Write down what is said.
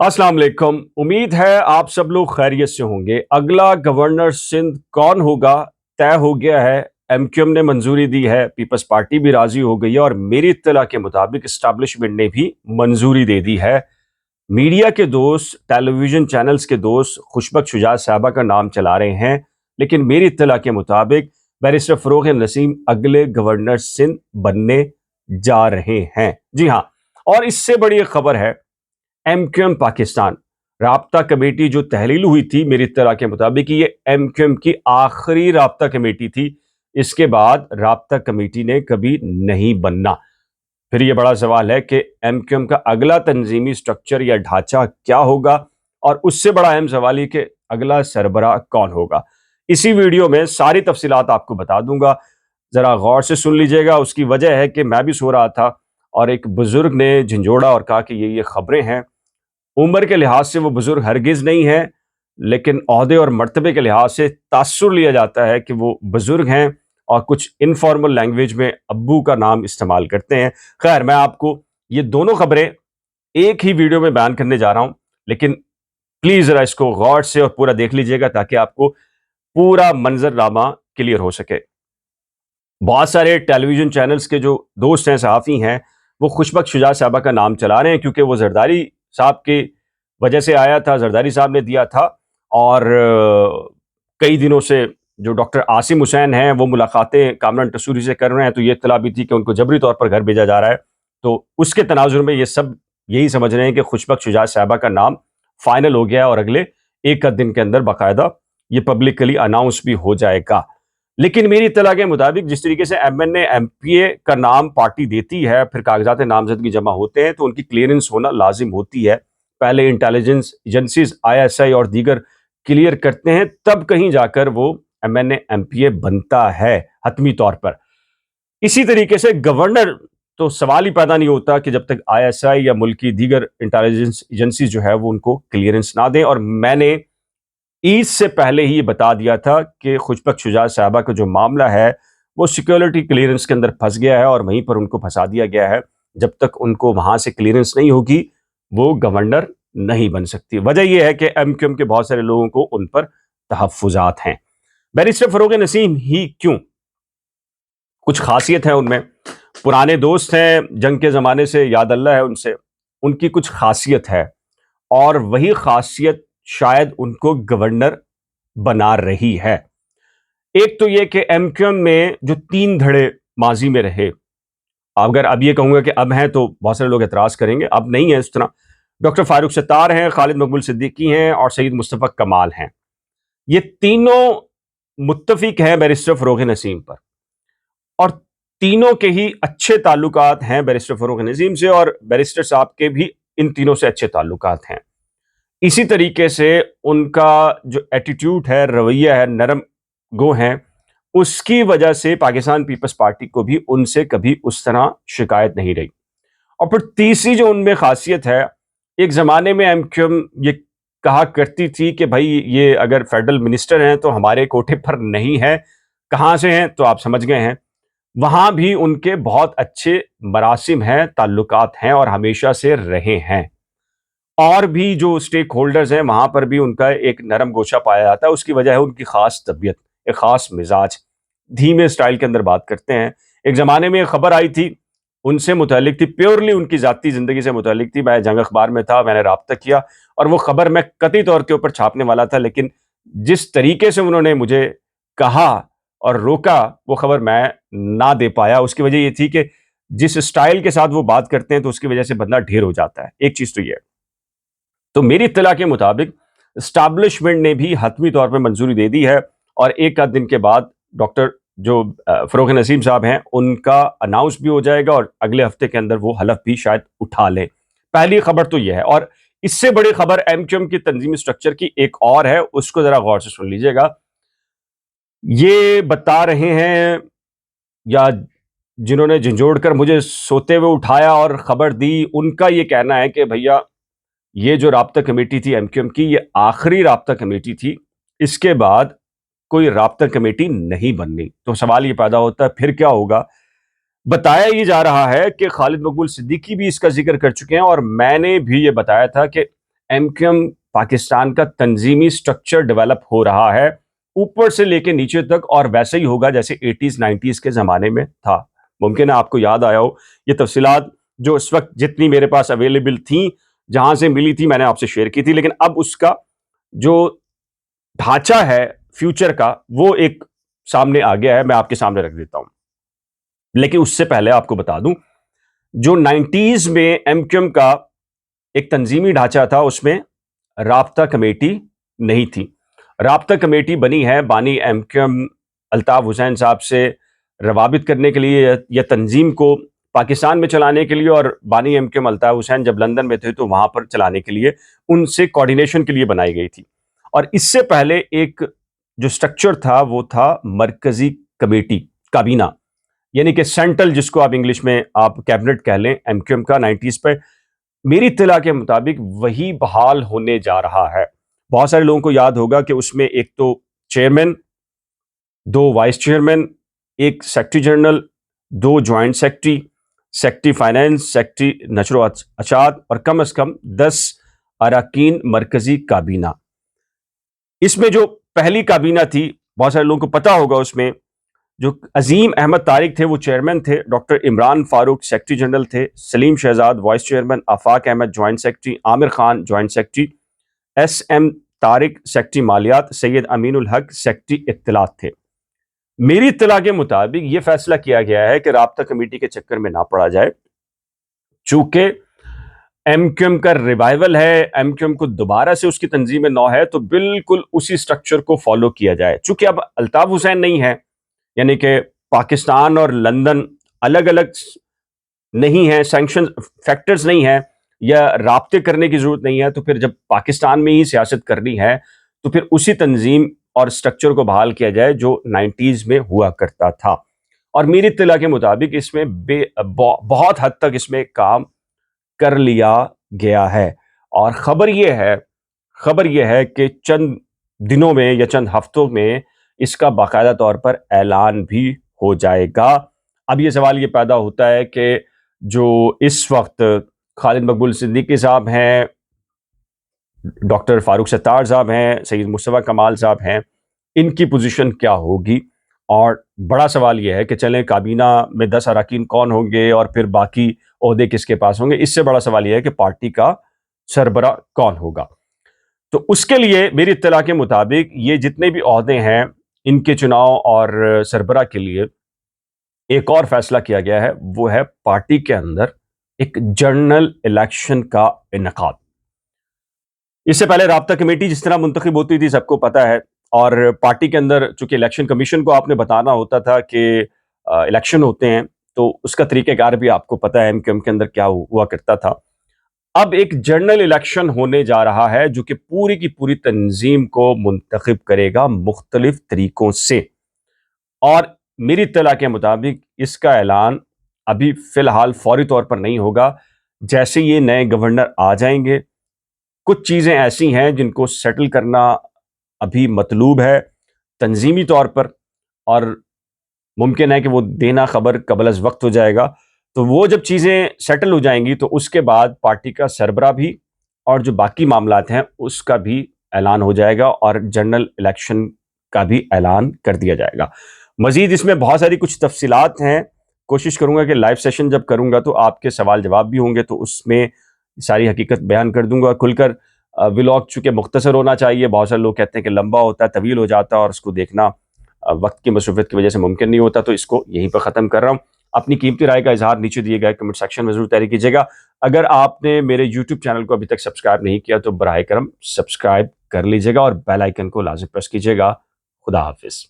अस्सलाम वालेकुम। उम्मीद है आप सब लोग खैरियत से होंगे। अगला गवर्नर सिंध कौन होगा तय हो गया है। एमक्यूएम ने मंजूरी दी है, पीपल्स पार्टी भी राजी हो गई है और मेरी इत्तला के मुताबिक इस्टेब्लिशमेंट ने भी मंजूरी दे दी है। मीडिया के दोस्त, टेलीविजन चैनल्स के दोस्त खुशबक शुजात साहबा का नाम चला रहे हैं, लेकिन मेरी इत्तला के मुताबिक बैरिस्टर फरोग नसीम अगले गवर्नर सिंध बनने जा रहे हैं। जी हाँ, और इससे बड़ी एक खबर है, एमक्यूएम पाकिस्तान राब्ता कमेटी जो तहलील हुई थी, मेरी इत्तला के मुताबिक ये एमक्यूएम की आखिरी राब्ता कमेटी थी। इसके बाद राब्ता कमेटी ने कभी नहीं बनना। फिर ये बड़ा सवाल है कि एमक्यूएम का अगला तंजीमी स्ट्रक्चर या ढांचा क्या होगा, और उससे बड़ा अहम सवाल ये कि अगला सरबराह कौन होगा। इसी वीडियो में सारी तफसीलात आपको बता दूंगा, जरा गौर से सुन लीजिएगा। उसकी वजह है कि मैं भी सो रहा था और एक बुजुर्ग ने झंझोड़ा और कहा कि ये खबरें हैं। उम्र के लिहाज से वो बुजुर्ग हरगिज नहीं है, लेकिन ओहदे और मर्तबे के लिहाज से तासुर लिया जाता है कि वो बुजुर्ग हैं और कुछ इनफॉर्मल लैंग्वेज में अब्बू का नाम इस्तेमाल करते हैं। खैर, मैं आपको ये दोनों खबरें एक ही वीडियो में बयान करने जा रहा हूं, लेकिन प्लीज जरा इसको गौर से और पूरा देख लीजिएगा ताकि आपको पूरा मंजरनामा क्लियर हो सके। बहुत सारे टेलीविजन चैनल्स के जो दोस्त हैं, सहाफ़ी हैं, वो खुशबक शुजात साहबा का नाम चला रहे हैं क्योंकि वो जरदारी साहब की वजह से आया था, जरदारी साहब ने दिया था। और कई दिनों से जो डॉक्टर आसिम हुसैन हैं वो मुलाकातें कामरान टसूरी से कर रहे हैं, तो ये इत्तला भी थी कि उनको जबरी तौर पर घर भेजा जा रहा है। तो उसके तनाजुर में ये सब यही समझ रहे हैं कि खुशबक शुजात साहबा का नाम फाइनल हो गया है और अगले एक आध दिन के अंदर बाकायदा ये पब्लिकली अनाउंस भी हो जाएगा। लेकिन मेरी इत्तला के मुताबिक जिस तरीके से एमएनए एमपीए का नाम पार्टी देती है, फिर कागजात नामजदगी जमा होते हैं तो उनकी क्लियरेंस होना लाजिम होती है। पहले इंटेलिजेंस एजेंसीज आईएसआई और दीगर क्लियर करते हैं, तब कहीं जाकर वो एमएनए एमपीए बनता है हतमी तौर पर। इसी तरीके से गवर्नर तो सवाल ही पैदा नहीं होता कि जब तक आईएसआई या मुल्क की दीगर इंटेलिजेंस एजेंसी जो है वो उनको क्लियरेंस ना दें। और मैंने ईद से पहले ही ये बता दिया था कि खुशबक शुजात साहबा का जो मामला है वो सिक्योरिटी क्लियरेंस के अंदर फंस गया है और वहीं पर उनको फंसा दिया गया है। जब तक उनको वहां से क्लियरेंस नहीं होगी वो गवर्नर नहीं बन सकती। वजह यह है कि एमक्यूएम के बहुत सारे लोगों को उन पर तहफ्फुजात हैं। बैरिस्टर फरोग नसीम ही क्यों, कुछ खासियत है उनमें। पुराने दोस्त हैं, जंग के ज़माने से याद अल्लाह है उनसे, उनकी कुछ खासियत है और वही खासियत शायद उनको गवर्नर बना रही है। एक तो ये कि एमक्यूएम में जो 3 धड़े माजी में रहे, अगर अब ये कहूंगा कि अब हैं तो बहुत सारे लोग एतराज़ करेंगे, अब नहीं है इस तरह। डॉक्टर फारूक सत्तार हैं, खालिद मकबूल सिद्दीकी हैं और सईद मुस्तफ़ा कमाल हैं। ये तीनों मुत्तफिक हैं बैरिस्टर फरोग नसीम पर और तीनों के ही अच्छे ताल्लुकात हैं बैरिस्टर फरोग नसीम से और बैरिस्टर साहब के भी इन तीनों से अच्छे ताल्लुकात हैं। इसी तरीके से उनका जो एटीट्यूड है, रवैया है, नरम गो हैं, उसकी वजह से पाकिस्तान पीपल्स पार्टी को भी उनसे कभी उस तरह शिकायत नहीं रही। और फिर तीसरी जो उनमें खासियत है, एक ज़माने में एमक्यूएम ये कहा करती थी कि भाई ये अगर फेडरल मिनिस्टर हैं तो हमारे कोटे पर नहीं है। कहाँ से हैं तो आप समझ गए हैं। वहाँ भी उनके बहुत अच्छे मरासिम हैं, ताल्लुकात हैं और हमेशा से रहे हैं। और भी जो स्टेक होल्डर्स हैं वहां पर भी उनका एक नरम गोशा पाया जाता है। उसकी वजह है उनकी खास तबीयत, एक खास मिजाज, धीमे स्टाइल के अंदर बात करते हैं। एक ज़माने में एक खबर आई थी उनसे मुतालिक थी, प्योरली उनकी ज़ाती ज़िंदगी से मुतालिक थी। मैं जंग अखबार में था, मैंने राब्ता किया और वो खबर मैं कतई तौर के ऊपर छापने वाला था, लेकिन जिस तरीके से उन्होंने मुझे कहा और रोका वो खबर मैं ना दे पाया। उसकी वजह ये थी कि जिस स्टाइल के साथ वो बात करते हैं तो उसकी वजह से बंदा ढेर हो जाता है। एक चीज़ तो ये है। तो मेरी इत्तला के मुताबिक एस्टैब्लिशमेंट ने भी हतमी तौर पर मंजूरी दे दी है और एक आध दिन के बाद डॉक्टर जो फरोग नसीम साहब हैं उनका अनाउंस भी हो जाएगा और अगले हफ्ते के अंदर वो हलफ भी शायद उठा लें। पहली खबर तो यह है। और इससे बड़ी खबर एमक्यूएम की तंजीमी स्ट्रक्चर की एक और है, उसको जरा गौर से सुन लीजिएगा। ये बता रहे हैं, या जिन्होंने झंझोड़ कर मुझे सोते हुए उठाया और खबर दी, उनका ये कहना है कि भैया ये जो राब्ता कमेटी थी एमक्यूएम की, ये आखिरी राब्ता कमेटी थी, इसके बाद कोई राब्ता कमेटी नहीं बननी। तो सवाल ये पैदा होता है फिर क्या होगा। बताया ये जा रहा है कि खालिद मकबूल सिद्दीकी भी इसका जिक्र कर चुके हैं और मैंने भी ये बताया था कि ایم کیو ایم پاکستان کا تنظیمی سٹرکچر ڈیولپ ہو رہا ہے اوپر سے لے کے نیچے تک، اور ویسے ہی ہوگا جیسے 80s 90s کے زمانے میں تھا. ممکن ہے آپ کو یاد آیا ہو یہ تفصیلات جو اس وقت جتنی میرے پاس اویلیبل تھیں، جہاں سے ملی تھی، میں نے آپ سے شیئر کی تھی، لیکن اب اس کا جو ڈھانچہ ہے فیوچر کا وہ ایک سامنے آ گیا ہے. میں آپ کے سامنے رکھ دیتا ہوں. لیکن اس سے پہلے آپ کو بتا دوں جو 90s میں ایم کیو ایم کا ایک تنظیمی ڈھانچہ تھا، اس میں رابطہ کمیٹی نہیں تھی. رابطہ کمیٹی بنی ہے بانی M Q M Altaf Hussain صاحب سے روابط کرنے کے لیے یا تنظیم کو پاکستان میں چلانے کے لیے، اور بانی M Q M Altaf Hussain جب لندن میں تھے تو وہاں پر چلانے کے لیے ان سے کوارڈینیشن کے لیے بنائی گئی تھی. اور اس سے پہلے ایک جو سٹرکچر تھا وہ تھا مرکزی کمیٹی، کابینہ، یعنی کہ سینٹرل، جس کو آپ انگلش میں آپ کیبنٹ کہہ لیں. ایم کیو ایم کا 90s پہ میری اطلاع کے مطابق وہی بحال ہونے جا رہا ہے. بہت سارے لوگوں کو یاد ہوگا کہ اس میں ایک تو چیئرمین، 2 وائس چیئرمین، ایک secretary general, 2 joint secretary, secretary finance, secretary نشر و اشاعت، اور کم از کم 10 اراکین مرکزی کابینہ. اس میں جو پہلی کابینہ تھی، بہت سارے لوگوں کو پتا ہوگا، اس میں جو عظیم احمد طارق تھے وہ چیئرمین تھے، doctor Imran Farooq secretary general تھے، Saleem Shahzad vice chairman, Afaq Ahmed joint secretary, Aamir Khan joint secretary, S M Tariq secretary مالیات، سید امین الحق سیکرٹری اطلاعات تھے. میری اطلاع کے مطابق یہ فیصلہ کیا گیا ہے کہ رابطہ کمیٹی کے چکر میں نہ پڑا جائے، چونکہ ایم کیو ایم کا ریوائول ہے، ایم کیو ایم کو دوبارہ سے اس کی تنظیم نو ہے، تو بالکل اسی سٹرکچر کو فالو کیا جائے. چونکہ اب الطاف حسین نہیں ہے، یعنی کہ پاکستان اور لندن الگ الگ نہیں ہیں، سینکشن فیکٹرز نہیں ہیں، یا رابطے کرنے کی ضرورت نہیں ہے. تو پھر جب پاکستان میں ہی سیاست کرنی ہے تو پھر اسی تنظیم اور سٹرکچر کو بحال کیا جائے جو 90s میں ہوا کرتا تھا. اور میری اطلاع کے مطابق اس میں بہت حد تک اس میں کام کر لیا گیا ہے. اور خبر یہ ہے کہ چند دنوں میں یا چند ہفتوں میں اس کا باقاعدہ طور پر اعلان بھی ہو جائے گا. اب یہ سوال یہ پیدا ہوتا ہے کہ جو اس وقت خالد مقبول صدیقی صاحب ہیں، ڈاکٹر فاروق ستار صاحب ہیں، سید مصطفیٰ کمال صاحب ہیں، ان کی پوزیشن کیا ہوگی. اور بڑا سوال یہ ہے کہ چلیں کابینہ میں 10 اراکین کون ہوں گے اور پھر باقی عہدے کس کے پاس ہوں گے. اس سے بڑا سوال یہ ہے کہ پارٹی کا سربراہ کون ہوگا. تو اس کے لیے میری اطلاع کے مطابق یہ جتنے بھی عہدے ہیں ان کے چناؤ اور سربراہ کے لیے ایک اور فیصلہ کیا گیا ہے، وہ ہے پارٹی کے اندر ایک جنرل الیکشن کا انعقاد. اس سے پہلے رابطہ کمیٹی جس طرح منتخب ہوتی تھی سب کو پتا ہے، اور پارٹی کے اندر چونکہ الیکشن کمیشن کو آپ نے بتانا ہوتا تھا کہ الیکشن ہوتے ہیں، تو اس کا طریقہ کار بھی آپ کو پتا ہے ایم کیو ایم کے اندر کیا ہوا کرتا تھا. اب ایک جنرل الیکشن ہونے جا رہا ہے جو کہ پوری کی پوری تنظیم کو منتخب کرے گا مختلف طریقوں سے. اور میری اطلاع کے مطابق اس کا اعلان ابھی فی الحال فوری طور پر نہیں ہوگا. جیسے یہ نئے گورنر آ جائیں گے، کچھ چیزیں ایسی ہیں جن کو سیٹل کرنا ابھی مطلوب ہے تنظیمی طور پر، اور ممکن ہے کہ وہ دینا خبر قبل از وقت ہو جائے گا. تو وہ جب چیزیں سیٹل ہو جائیں گی تو اس کے بعد پارٹی کا سربراہ بھی اور جو باقی معاملات ہیں اس کا بھی اعلان ہو جائے گا، اور جنرل الیکشن کا بھی اعلان کر دیا جائے گا. مزید اس میں بہت ساری کچھ تفصیلات ہیں، کوشش کروں گا کہ لائیو سیشن جب کروں گا تو آپ کے سوال جواب بھی ہوں گے، تو اس میں ساری حقیقت بیان کر دوں گا کھل کر. ولاگ چونکہ مختصر ہونا چاہیے، بہت سارے لوگ کہتے ہیں کہ لمبا ہوتا ہے، طویل ہو جاتا ہے، اور اس کو دیکھنا وقت کی مصروفیت کی وجہ سے ممکن نہیں ہوتا، تو اس کو یہیں پر ختم کر رہا ہوں. اپنی قیمتی رائے کا اظہار نیچے دیے گئے کمنٹ سیکشن میں ضرور تحریر کیجیے گا. اگر آپ نے میرے یوٹیوب چینل کو ابھی تک سبسکرائب نہیں کیا تو براہ کرم سبسکرائب کر لیجیے گا اور بیل آئیکن کو لازم پریس کیجیے گا. خدا حافظ.